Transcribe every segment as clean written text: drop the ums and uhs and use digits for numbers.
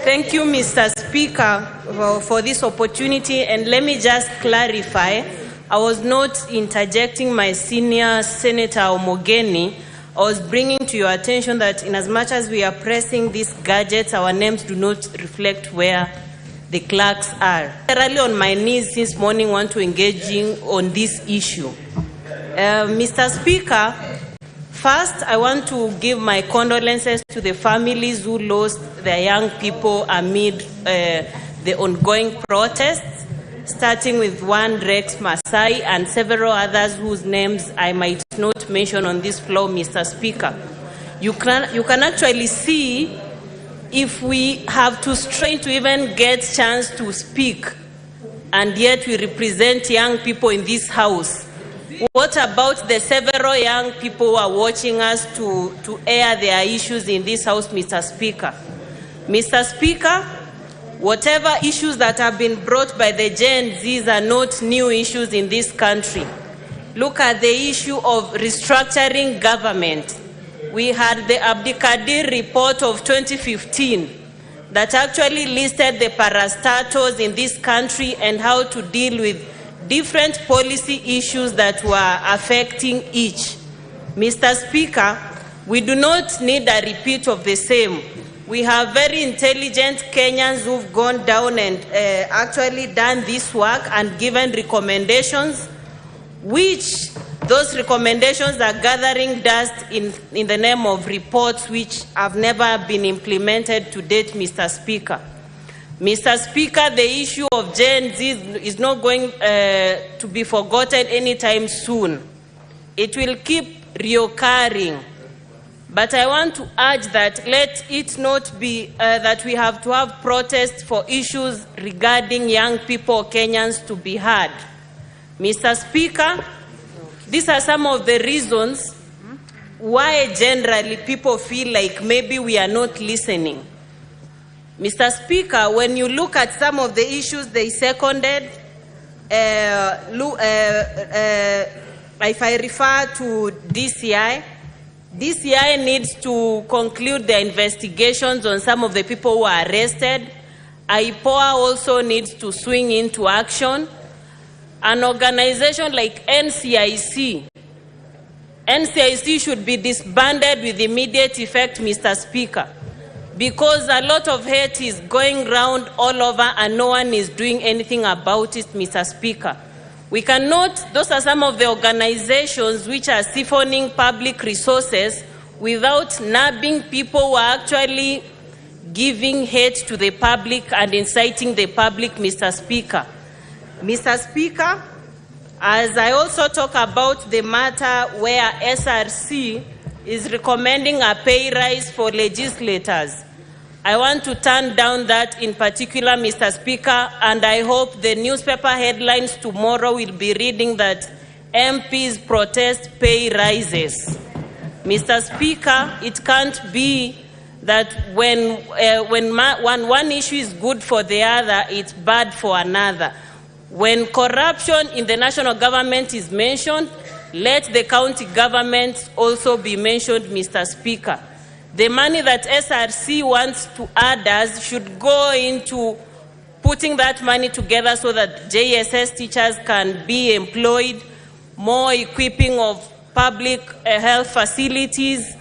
Thank you, Mr. Speaker, for this opportunity. And let me just clarify, I was not interjecting my senior Senator Omogeni. I was bringing to your attention that in as much as we are pressing these gadgets, our names do not reflect where the clerks are. Literally on my knees since morning, want to engage on this issue. Mr. Speaker, first, I want to give my condolences to the families who lost their young people amid the ongoing protests, starting with one Rex Masai and several others whose names I might not mention on this floor, Mr. Speaker. You can actually see if we have to strain to even get chance to speak, and yet we represent young people in this house. What about the several young people who are watching us to air their issues in this house, Mr. Speaker? Mr. Speaker, whatever issues that have been brought by the Gen Zs are not new issues in this country. Look at the issue of restructuring government. We had the Abdikadir report of 2015 that actually listed the parastatals in this country and how to deal with different policy issues that were affecting each. Mr. Speaker, we do not need a repeat of the same. We have very intelligent Kenyans who've gone down and actually done this work and given recommendations, which those recommendations are gathering dust in the name of reports which have never been implemented to date, Mr. Speaker. Mr. Speaker, the issue of Gen Z is not going to be forgotten anytime soon. It will keep reoccurring. But I want to urge that let it not be that we have to have protests for issues regarding young people, Kenyans, to be heard. Mr. Speaker, these are some of the reasons why generally people feel like maybe we are not listening. Mr. Speaker, when you look at some of the issues they seconded, if I refer to DCI, DCI needs to conclude their investigations on some of the people who are arrested. IPOA also needs to swing into action. An organization like NCIC should be disbanded with immediate effect, Mr. Speaker, because a lot of hate is going around all over and no one is doing anything about it, Mr. Speaker. We cannot, those are some of the organizations which are siphoning public resources without nabbing people who are actually giving hate to the public and inciting the public, Mr. Speaker. Mr. Speaker, as I also talk about the matter where SRC is recommending a pay rise for legislators, I want to turn down that in particular, Mr. Speaker, and I hope the newspaper headlines tomorrow will be reading that MPs protest pay rises. Mr. Speaker, it can't be that when one issue is good for the other, it's bad for another. When corruption in the national government is mentioned, let the county government also be mentioned, Mr. Speaker. The money that SRC wants to add us should go into putting that money together so that JSS teachers can be employed, more equipping of public health facilities,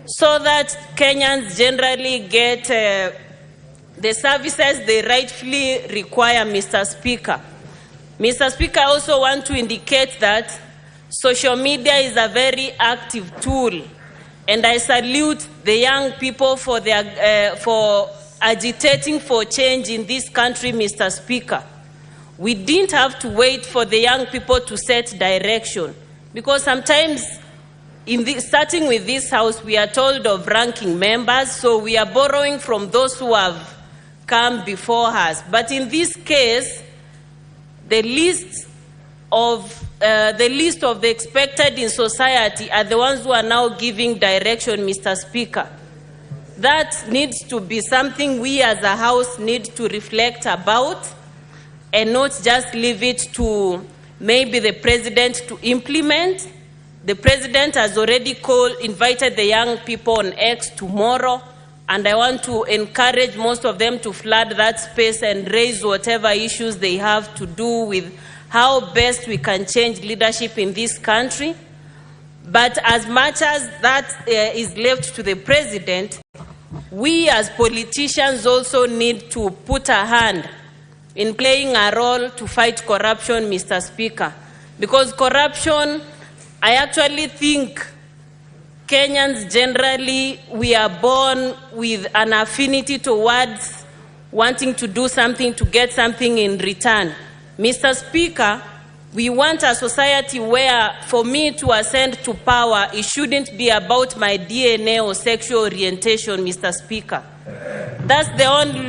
so that Kenyans generally get the services they rightfully require, Mr. Speaker. Mr. Speaker, I also want to indicate that social media is a very active tool, and I salute the young people for their for agitating for change in this country, Mr. Speaker. We didn't have to wait for the young people to set direction, because sometimes, starting with this house, we are told of ranking members, so we are borrowing from those who have come before us. But in this case, the list of the expected in society are the ones who are now giving direction, Mr. Speaker. That needs to be something we as a house need to reflect about and not just leave it to maybe the president to implement. The president has already invited the young people on X tomorrow, and I want to encourage most of them to flood that space and raise whatever issues they have to do with how best we can change leadership in this country. But as much as that is left to the president, we as politicians also need to put a hand in playing a role to fight corruption, Mr. Speaker. Because corruption, I actually think Kenyans generally, we are born with an affinity towards wanting to do something to get something in return. Mr. Speaker, we want a society where for me to ascend to power, it shouldn't be about my DNA or sexual orientation, Mr. Speaker. That's the only